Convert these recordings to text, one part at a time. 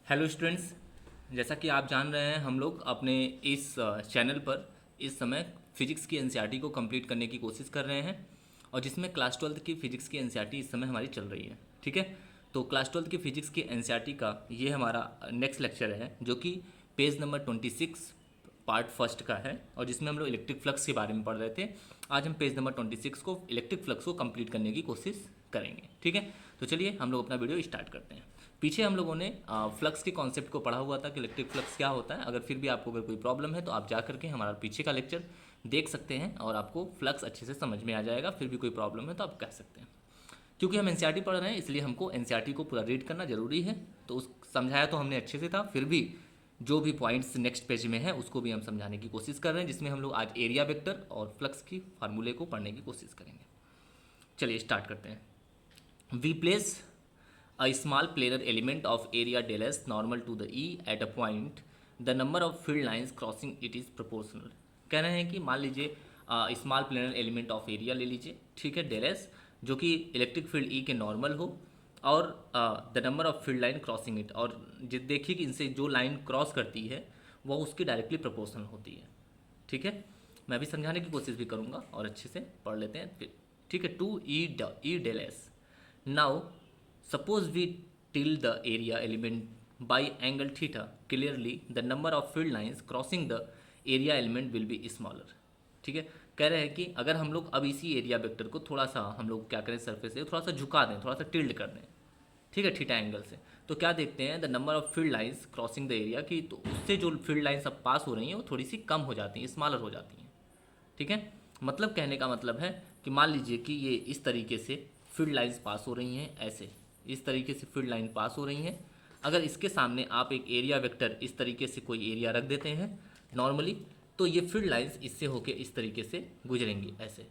Hello students. जैसा कि आप जान रहे हैं, हम लोग अपने इस चैनल पर इस समय फिजिक्स की एनसीईआरटी को कंप्लीट करने की कोशिश कर रहे हैं और जिसमें क्लास 12 की फ़िज़िक्स की एनसीईआरटी इस समय हमारी चल रही है। ठीक है, तो क्लास 12 की फ़िज़िक्स की एनसीईआरटी का ये हमारा नेक्स्ट लेक्चर है जो कि पेज नंबर 26 पार्ट फर्स्ट का है और जिसमें हम लोग इलेक्ट्रिक फ्लक्स के बारे में पढ़ रहे थे। आज हम पेज नंबर 26 को इलेक्ट्रिक फ्लक्स को कंप्लीट करने की कोशिश करेंगे। ठीक है, तो चलिए हम लोग अपना वीडियो स्टार्ट करते हैं। पीछे हम लोगों ने फ्लक्स के कॉन्सेप्ट को पढ़ा हुआ था कि इलेक्ट्रिक फ्लक्स क्या होता है। अगर फिर भी आपको अगर कोई प्रॉब्लम है तो आप जा करके हमारा पीछे का लेक्चर देख सकते हैं और आपको फ्लक्स अच्छे से समझ में आ जाएगा। फिर भी कोई प्रॉब्लम है तो आप कह सकते हैं। क्योंकि हम एनसीईआरटी पढ़ रहे हैं इसलिए हमको एनसीईआरटी को पूरा रीड करना जरूरी है। तो उस समझाया तो हमने अच्छे से था, फिर भी जो भी पॉइंट्स नेक्स्ट पेज में है उसको भी हम समझाने की कोशिश कर रहे हैं, जिसमें हम लोग आज एरिया वेक्टर और फ्लक्स की फार्मूले को पढ़ने की कोशिश करेंगे। चलिए स्टार्ट करते हैं। वी प्लेस a small planar element of area del S normal to the E at a point, the number of field lines crossing it is proportional। कह रहे हैं कि मान लीजिए small planar element of area ले लीजिए, ठीक है, डेल एस, जो कि इलेक्ट्रिक फील्ड ई के नॉर्मल हो और the number of field line crossing it, और देखिए कि इनसे जो लाइन क्रॉस करती है वह उसकी डायरेक्टली प्रोपोर्शनल होती है। ठीक है, मैं भी समझाने की कोशिश भी करूँगा और अच्छे से पढ़ लेते हैं फिर। ठीक है, to E del S. Now suppose we tilt the area element by angle theta, clearly the number of field lines crossing the area element will be smaller। ठीक है, कह रहे हैं कि अगर हम लोग अब इसी एरिया वेक्टर को थोड़ा सा हम लोग क्या करें, सरफेस से थोड़ा सा झुका दें, थोड़ा सा टिल्ड कर दें, ठीक है, थीटा एंगल से, तो क्या देखते हैं, the number of field lines crossing the area की, तो उससे जो फील्ड लाइंस अब पास हो रही हैं वो थोड़ी सी कम हो जाती हैं, स्मॉलर हो जाती हैं। ठीक है, मतलब कहने का मतलब है कि मान लीजिए कि ये इस तरीके से फील्ड लाइंस पास हो रही हैं, ऐसे इस तरीके से फील्ड लाइन पास हो रही हैं। अगर इसके सामने आप एक एरिया वेक्टर इस तरीके से कोई एरिया रख देते हैं नॉर्मली, तो ये फील्ड लाइंस इससे होके इस तरीके से गुजरेंगी ऐसे,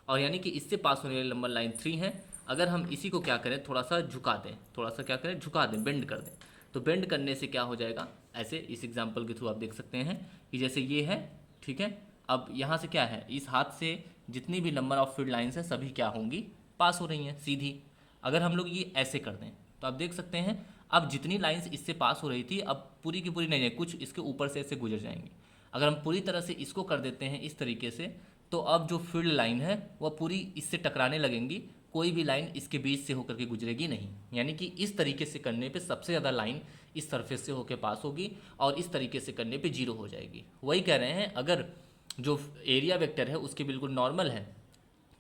और यानी कि इससे पास होने वाली नंबर लाइन 3 है। अगर हम इसी को क्या करें, थोड़ा सा झुका दें, थोड़ा सा क्या करें, झुका दें, बेंड कर दें, तो बेंड करने से क्या हो जाएगा, ऐसे इस एग्जाम्पल के थ्रू आप देख सकते हैं कि जैसे ये है, ठीक है, अब यहाँ से क्या है, इस हाथ से जितनी भी नंबर ऑफ फील्ड लाइंस हैं सभी क्या होंगी, पास हो रही हैं सीधी। अगर हम लोग ये ऐसे कर दें तो आप देख सकते हैं अब जितनी लाइंस इससे पास हो रही थी अब पूरी की पूरी नहीं है, कुछ इसके ऊपर से ऐसे गुजर जाएंगी। अगर हम पूरी तरह से इसको कर देते हैं इस तरीके से, तो अब जो फील्ड लाइन है वह पूरी इससे टकराने लगेंगी, कोई भी लाइन इसके बीच से होकर के गुजरेगी नहीं। यानी कि इस तरीके से करने पे सबसे ज़्यादा लाइन इस सरफेस से होकर पास होगी और इस तरीके से करने पे जीरो हो जाएगी। वही कह रहे हैं, अगर जो एरिया वेक्टर है उसके बिल्कुल नॉर्मल है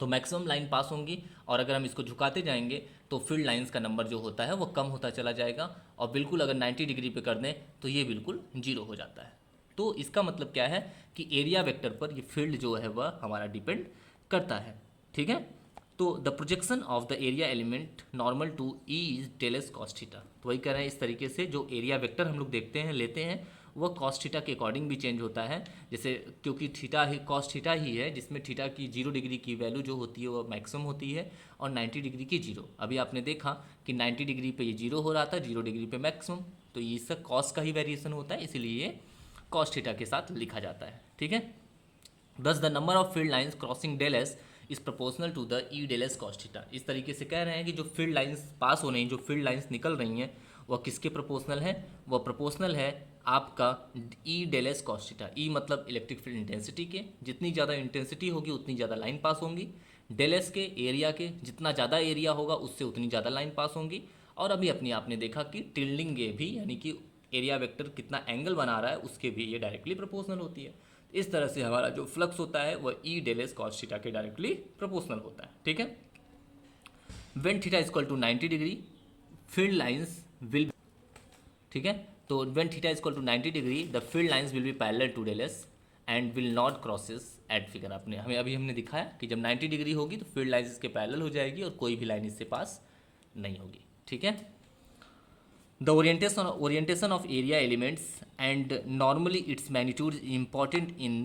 तो मैक्सिमम लाइन पास होंगी, और अगर हम इसको झुकाते जाएंगे तो फील्ड लाइंस का नंबर जो होता है वो कम होता चला जाएगा, और बिल्कुल अगर 90 डिग्री पे कर दें तो ये बिल्कुल जीरो हो जाता है। तो इसका मतलब क्या है कि एरिया वेक्टर पर ये फील्ड जो है वह हमारा डिपेंड करता है। ठीक है, तो the projection of the area element normal to E is del S cos theta. तो वही कह रहे हैं, इस तरीके से जो एरिया वेक्टर हम लोग देखते हैं, लेते हैं, वह कॉस थीटा के अकॉर्डिंग भी चेंज होता है। जैसे क्योंकि थीटा ही कॉस थीटा ही है जिसमें थीटा की 0 डिग्री की वैल्यू जो होती है वो मैक्सिमम होती है और 90 डिग्री की जीरो। अभी आपने देखा कि 90 डिग्री पे ये जीरो हो रहा था, 0 डिग्री पे मैक्सिमम, तो ये इसका कॉस का ही वेरिएशन होता है, इसीलिए ये कॉस थीटा के साथ लिखा जाता है। ठीक है, thus the number of field lines crossing del S is proportional to the E del S cos theta. इस तरीके से कह रहे हैं कि जो फील्ड लाइंस पास हो रही हैं, जो फील्ड लाइंस निकल रही हैं, वह किसके प्रोपोर्शनल है, वह प्रोपोर्शनल है आपका E del S cos theta. E मतलब इलेक्ट्रिक फील्ड इंटेंसिटी के, जितनी ज़्यादा इंटेंसिटी होगी उतनी ज़्यादा लाइन पास होंगी। डेल एस के एरिया के, जितना ज़्यादा एरिया होगा उससे उतनी ज़्यादा लाइन पास होंगी। और अभी अपनी आपने देखा कि टिल्डिंग के भी, यानी कि एरिया वेक्टर कितना एंगल बना रहा है उसके भी ये डायरेक्टली प्रोपोर्शनल होती है। इस तरह से हमारा जो फ्लक्स होता है वह E del S cos theta के डायरेक्टली प्रोपोर्शनल होता है। ठीक है, when theta is equal to 90 degree field lines will, ठीक है, तो when theta is equal to 90 degree the field lines will be parallel to del S and will not crosses at figure. आपने हमने दिखाया कि जब 90 डिग्री होगी तो फील्ड लाइंस इसके पैरेलल हो जाएगी और कोई भी लाइन इससे पास नहीं होगी। ठीक है, the orientation of area elements and normally its magnitude is important in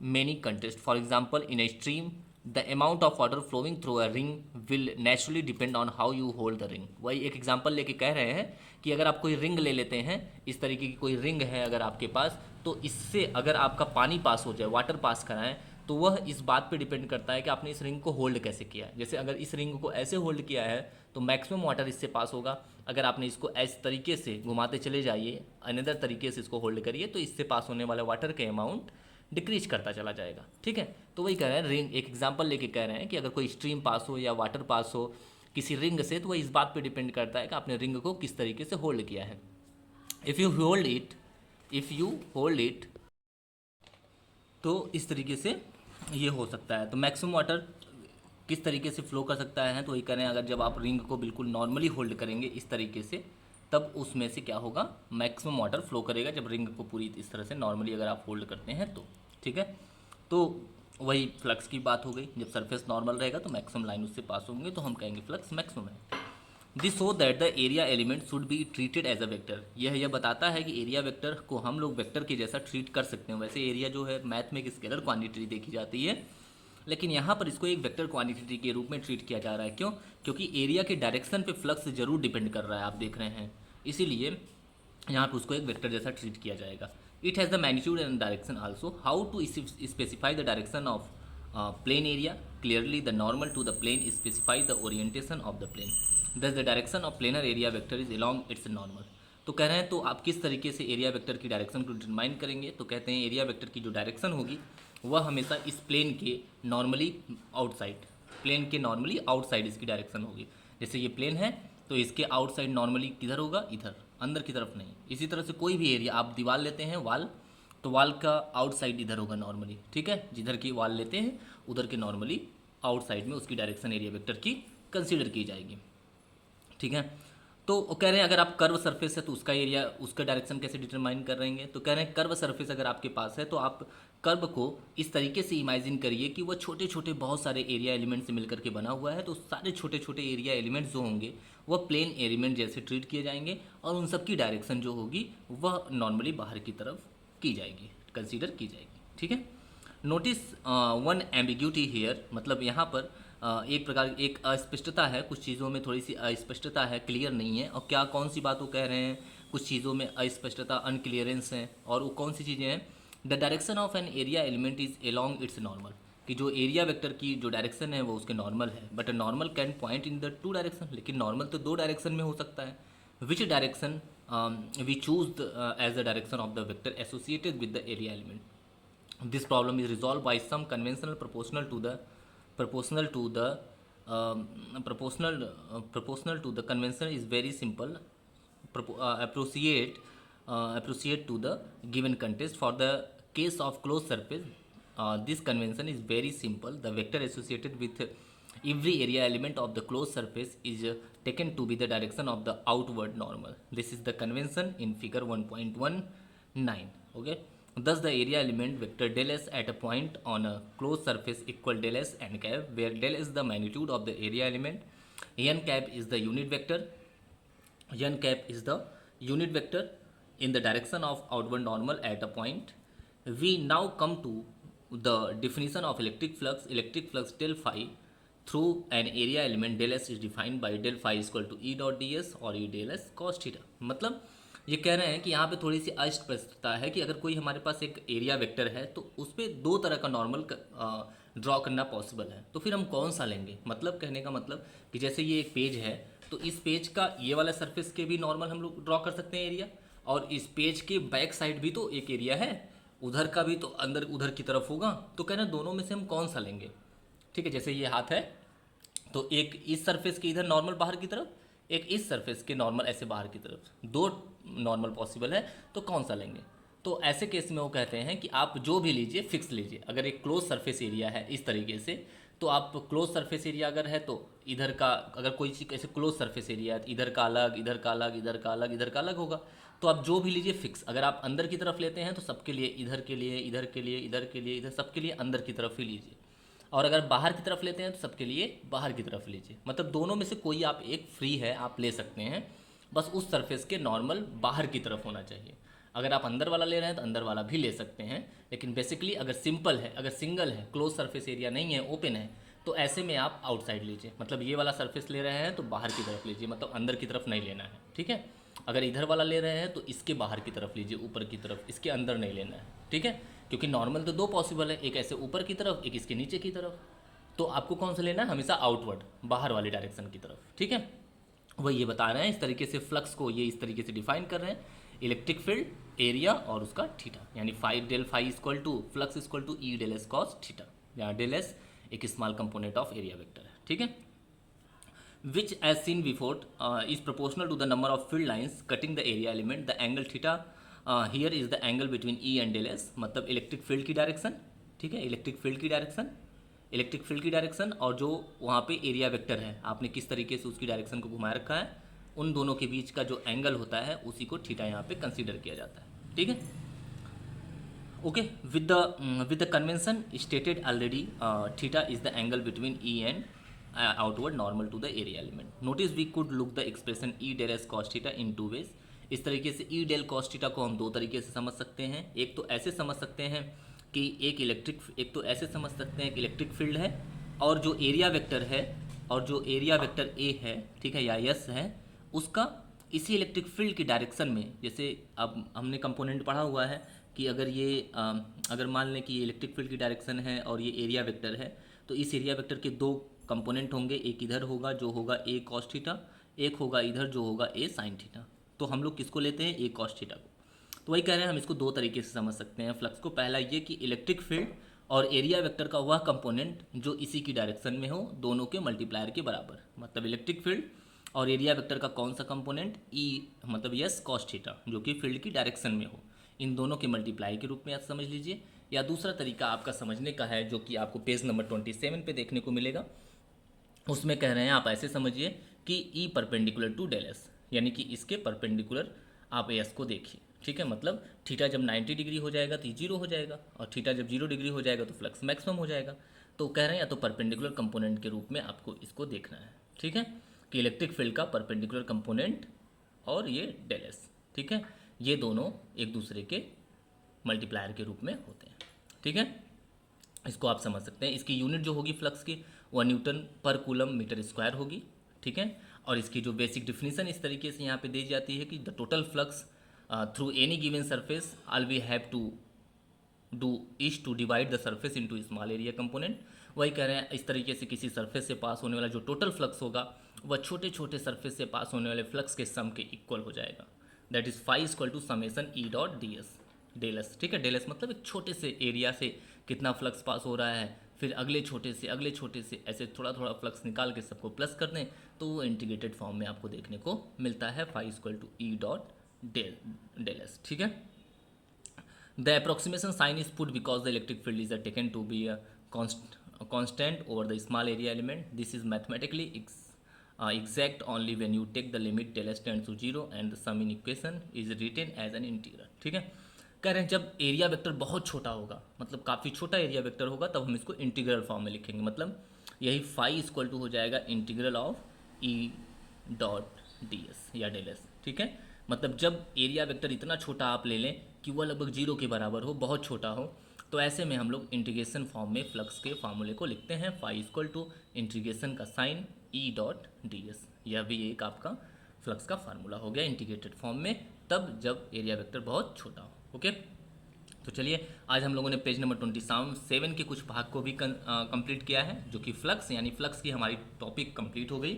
many contexts. For example, in a stream the amount of water flowing through a ring will naturally depend on how you hold the ring। वही एक example लेके कह रहे हैं कि अगर आप कोई रिंग ले लेते हैं, इस तरीके की कोई रिंग है अगर आपके पास, तो इससे अगर आपका पानी पास हो जाए, वाटर पास कराएं, तो वह इस बात पे डिपेंड करता है कि आपने इस रिंग को होल्ड कैसे किया है। जैसे अगर इस रिंग को ऐसे होल्ड किया है तो मैक्सिमम वाटर इससे पास होगा, अगर आपने इसको इस तरीके से घुमाते चले जाइए, अनदर तरीके से इसको होल्ड करिए, तो इससे पास होने वाले वाटर का अमाउंट डिक्रीज करता चला जाएगा। ठीक है, तो वही कह रहे हैं, रिंग एक एग्जांपल लेके कह रहे हैं कि अगर कोई स्ट्रीम पास हो या वाटर पास हो किसी रिंग से, तो वह इस बात पे डिपेंड करता है कि आपने रिंग को किस तरीके से होल्ड किया है। इफ़ यू होल्ड इट तो इस तरीके से ये हो सकता है। तो मैक्सिमम वाटर किस तरीके से फ्लो कर सकता है, तो वही करें, अगर जब आप रिंग को बिल्कुल नॉर्मली होल्ड करेंगे इस तरीके से, तब उसमें से क्या होगा, मैक्सिमम वाटर फ्लो करेगा, जब रिंग को पूरी इस तरह से नॉर्मली अगर आप होल्ड करते हैं तो। ठीक है, तो वही फ्लक्स की बात हो गई, जब सरफेस नॉर्मल रहेगा तो मैक्सिमम लाइन उससे पास होंगे, तो हम कहेंगे फ्लक्स मैक्सिमम है। This show that the area element should be treated as a vector. यह बताता है कि एरिया वेक्टर को हम लोग वेक्टर के जैसा ट्रीट कर सकते हैं। वैसे एरिया जो है मैथ में एक स्केलर क्वांटिटी देखी जाती है, लेकिन यहाँ पर इसको एक वेक्टर क्वांटिटी के रूप में ट्रीट किया जा रहा है। क्यों? क्योंकि एरिया के डायरेक्शन पे फ्लक्स जरूर डिपेंड कर रहा है, आप देख रहे हैं, इसीलिए यहाँ पे उसको एक वेक्टर जैसा ट्रीट किया जाएगा। It has the magnitude and direction also. How to specify the direction of plane area? Clearly the normal to the plane specify the orientation of the plane. Thus the direction of planar area vector is along its normal. तो कह रहे हैं तो आप किस तरीके से area vector की डायरेक्शन को डिटरमाइन करेंगे, तो कहते हैं एरिया वेक्टर की जो डायरेक्शन होगी वह हमेशा इस प्लेन के नॉर्मली आउटसाइड, प्लेन के नॉर्मली आउटसाइड इसकी डायरेक्शन होगी। जैसे ये प्लेन है तो इसके आउटसाइड नॉर्मली किधर होगा, इधर, अंदर की तरफ नहीं। इसी तरह से कोई भी एरिया आप दीवार लेते हैं, वाल, तो वाल का आउटसाइड इधर होगा नॉर्मली। ठीक है, जिधर की वाल लेते हैं उधर के नॉर्मली आउटसाइड में उसकी डायरेक्शन एरिया वेक्टर की कंसीडर की जाएगी। ठीक है, तो कह रहे हैं अगर आप कर्व सरफेस है तो उसका एरिया, उसका डायरेक्शन कैसे डिटरमाइन कर रहे हैं, तो कह रहे हैं कर्व सरफेस अगर आपके पास है तो आप कर्व को इस तरीके से इमेजिन करिए कि वह छोटे छोटे बहुत सारे एरिया एलिमेंट से मिलकर के बना हुआ है। तो सारे छोटे छोटे एरिया एलिमेंट्स जो होंगे वह प्लेन एलिमेंट जैसे ट्रीट किए जाएंगे, और उन सब की डायरेक्शन जो होगी वह नॉर्मली बाहर की तरफ की जाएगी, कंसीडर की जाएगी। ठीक है, नोटिस वन एम्बिग्यूटी हियर, मतलब यहाँ पर एक प्रकार एक अस्पष्टता है, कुछ चीज़ों में थोड़ी सी अस्पष्टता है, क्लियर नहीं है। और क्या कौन सी बात वो कह रहे हैं, कुछ चीज़ों में अस्पष्टता, अनक्लियरेंस है, और वो कौन सी चीज़ें हैं? The direction of an area element is along it's normal, कि जो एरिया वेक्टर की जो डायरेक्शन है वो उसके नॉर्मल है, but normal can point in the two direction, लेकिन नॉर्मल तो दो डायरेक्शन में हो सकता है। Which direction we choose as the direction of the vector associated with the area element. This problem is resolved by some conventional proportional to the proportional to the proportional to the convention is very simple. Appropriate to the given context. For the case of closed surface, this convention is very simple. The vector associated with every area element of the closed surface is taken to be the direction of the outward normal. This is the convention in figure 1.19. Okay. Thus, the area element vector del s at a point on a closed surface equal del s n cap, where del is the magnitude of the area element, n cap is the unit vector, n cap is the unit vector in the direction of outward normal at a point. We now come to the definition of electric flux. Electric flux del phi through an area element del s is defined by del phi is equal to E dot ds और E del s cos theta। मतलब ये कह रहे हैं कि यहाँ पे थोड़ी सी अस्पष्टता है कि अगर कोई हमारे पास एक एरिया वेक्टर है तो उस पर दो तरह का नॉर्मल ड्रॉ करना पॉसिबल है, तो फिर हम कौन सा लेंगे। मतलब कहने का मतलब कि जैसे ये एक पेज है तो इस पेज का ये वाला सरफेस के भी नॉर्मल हम लोग ड्रॉ कर सकते हैं एरिया, और इस पेज के बैक साइड भी तो एक एरिया है, उधर का भी तो अंदर उधर की तरफ होगा। तो कह रहे हैं दोनों में से हम कौन सा लेंगे। ठीक है, जैसे ये हाथ है तो एक इस सरफेस के इधर नॉर्मल बाहर की तरफ, एक इस सरफेस के नॉर्मल ऐसे बाहर की तरफ, दो नॉर्मल पॉसिबल है, तो कौन सा लेंगे। तो ऐसे केस में वो कहते हैं कि आप जो भी लीजिए फिक्स लीजिए। अगर एक क्लोज सरफेस एरिया है इस तरीके से, तो आप क्लोज सरफेस एरिया अगर है तो इधर का, अगर कोई चीज़ ऐसे क्लोज सरफेस एरिया है इधर का अलग, इधर का अलग, इधर का अलग, इधर का अलग होगा, तो आप जो भी लीजिए फिक्स। अगर आप अंदर की तरफ लेते हैं तो सबके लिए, इधर के लिए, इधर के लिए, इधर के लिए, इधर, सबके लिए अंदर की तरफ ही लीजिए, और अगर बाहर की तरफ लेते हैं तो सबके लिए बाहर की तरफ लीजिए। मतलब दोनों में से कोई आप एक फ्री है, आप ले सकते हैं, बस उस सरफेस के नॉर्मल बाहर की तरफ होना चाहिए। अगर आप अंदर वाला ले रहे हैं तो अंदर वाला भी ले सकते हैं, लेकिन बेसिकली अगर सिंपल है, अगर सिंगल है, क्लोज सरफेस एरिया नहीं है, ओपन है, तो ऐसे में आप आउटसाइड लीजिए। मतलब ये वाला सरफेस ले रहे हैं तो बाहर की तरफ लीजिए, मतलब अंदर की तरफ नहीं लेना है। ठीक है, अगर इधर वाला ले रहे हैं तो इसके बाहर की तरफ लीजिए, ऊपर की तरफ, इसके अंदर नहीं लेना है। ठीक है, क्योंकि नॉर्मल तो दो पॉसिबल है, एक ऐसे ऊपर की तरफ, एक इसके नीचे की तरफ। तो आपको कौन सा लेना है, हमेशा आउटवर्ड, बाहर वाली डायरेक्शन की तरफ। ठीक है, वो ये बता रहे हैं इस तरीके से, फ्लक्स को ये इस तरीके से डिफाइन कर रहे हैं, इलेक्ट्रिक फील्ड एरिया और उसका थीटा, यानी phi del phi equal to flux equal to E del S cos theta, यहाँ डेल एस एक small component of area vector है, ठीक है। which as seen before is proportional to the number of field lines cutting the area element. The angle theta here is the angle between E and del S, मतलब electric field की direction, ठीक है, electric field की direction, electric field की direction और जो वहाँ पे एरिया वेक्टर है आपने किस तरीके से उसकी डायरेक्शन को घुमाया रखा है, उन दोनों के बीच का जो एंगल होता है उसी को थीटा यहाँ पे कंसीडर किया जाता है, ठीक है। Okay, with the convention stated already, theta is the angle between E and outward normal to the area element. Notice we could look the expression E del S cos theta in two ways. इस तरीके से E del cos theta को हम दो तरीके से समझ सकते हैं। एक तो ऐसे समझ सकते हैं कि एक तो ऐसे समझ सकते हैं कि इलेक्ट्रिक फील्ड है और जो एरिया वेक्टर है और जो एरिया वेक्टर ए है, ठीक है, या यस है, उसका इसी इलेक्ट्रिक फील्ड की डायरेक्शन में, जैसे अब हमने कंपोनेंट पढ़ा हुआ है कि अगर मान लें कि ये इलेक्ट्रिक फील्ड की डायरेक्शन है और ये एरिया वेक्टर है, तो इस एरिया वेक्टर के दो कंपोनेंट होंगे, एक इधर होगा जो होगा ए कॉस थीटा, एक होगा इधर जो होगा ए साइन थीटा। तो हम लोग किसको लेते हैं, ए कॉस थीटा को। तो वही कह रहे हैं हम इसको दो तरीके से समझ सकते हैं फ्लक्स को। पहला ये कि इलेक्ट्रिक फील्ड और एरिया वेक्टर का वह कंपोनेंट जो इसी की डायरेक्शन में हो, दोनों के मल्टीप्लायर के बराबर, मतलब इलेक्ट्रिक फील्ड और एरिया वेक्टर का कौन सा कंपोनेंट, ई मतलब यस कॉस थीटा, जो कि फील्ड की डायरेक्शन में हो, इन दोनों के मल्टीप्लाई के रूप में आप समझ लीजिए। या दूसरा तरीका आपका समझने का है जो कि आपको पेज नंबर 27 पे देखने को मिलेगा, उसमें कह रहे हैं आप ऐसे समझिए कि E perpendicular to del S, यानी कि इसके परपेंडिकुलर आप एस को देखिए, ठीक है। मतलब थीटा जब 90 डिग्री हो जाएगा तो ये जीरो हो जाएगा और थीटा जब 0 डिग्री हो जाएगा तो फ्लक्स मैक्सिमम हो जाएगा। तो कह रहे हैं या तो परपेंडिकुलर कंपोनेंट के रूप में आपको इसको देखना है, ठीक है, कि इलेक्ट्रिक फील्ड का परपेंडिकुलर कंपोनेंट और ये डेल एस, ठीक है, ये दोनों एक दूसरे के मल्टीप्लायर के रूप में होते हैं, ठीक है। इसको आप समझ सकते हैं। इसकी यूनिट जो होगी फ्लक्स की वह न्यूटन पर कूलम मीटर स्क्वायर होगी, ठीक है। और इसकी जो बेसिक डिफिनीशन इस तरीके से यहाँ पे दी जाती है कि the total flux through any given surface all we have to do is to divide the surface into small area component. वही कह रहे हैं इस तरीके से किसी सरफेस से पास होने वाला जो टोटल फ्लक्स होगा वह छोटे छोटे सरफेस से पास होने वाले फ्लक्स के सम के इक्वल हो जाएगा। That is phi equal to summation E dot d S, del S, ठीक है। डेल एस मतलब एक छोटे से एरिया से कितना फ्लक्स पास हो रहा है, फिर अगले छोटे से ऐसे थोड़ा थोड़ा फ्लक्स निकाल के सबको प्लस कर दें तो वो इंटीग्रेटेड फॉर्म में आपको देखने को मिलता है, phi equal to E dot del S, ठीक है। The approximation sign is put because the electric field is taken to be a constant over the small area element. This is mathematically exact only when you take the limit del s tends to 0 and the sum in equation is written as an integral, ठीक है। कह रहे हैं जब area vector बहुत छोटा होगा, मतलब काफ़ी छोटा एरिया वेक्टर होगा, तब हम इसको इंटीग्रल फॉर्म में लिखेंगे। मतलब यही फाई इक्वल टू हो जाएगा integral of E dot d S या डेल एस, ठीक है। मतलब जब एरिया वेक्टर इतना छोटा आप ले लें कि वह लगभग 0 के बराबर हो, बहुत छोटा हो, तो ऐसे में हम लोग इंटीग्रेशन फॉर्म में फ्लक्स के फार्मूले को लिखते हैं, फाई इक्वल टू इंटीग्रेशन का sign E dot d S. यह भी एक आपका फ्लक्स का फार्मूला हो गया इंटीग्रेटेड फॉर्म में, तब जब एरिया वेक्टर बहुत छोटा हो। ओके, तो चलिए आज हम लोगों ने पेज नंबर 27 के कुछ भाग को भी कंप्लीट किया है, जो कि फ्लक्स यानी फ्लक्स की हमारी टॉपिक कंप्लीट हो गई।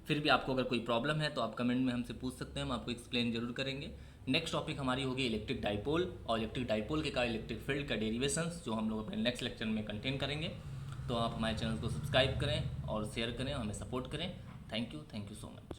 फिर भी आपको अगर कोई प्रॉब्लम है तो आप कमेंट में हमसे पूछ सकते हैं, हम आपको एक्सप्लेन जरूर करेंगे। नेक्स्ट टॉपिक हमारी होगी इलेक्ट्रिक डाइपोल, और इलेक्ट्रिक डाइपोल के कारण इलेक्ट्रिक फील्ड का डेरिवेशंस, जो हम लोग अपने नेक्स्ट लेक्चर में कंटेन करेंगे। तो आप हमारे चैनल को सब्सक्राइब करें और शेयर करें और हमें सपोर्ट करें। Thank you so much.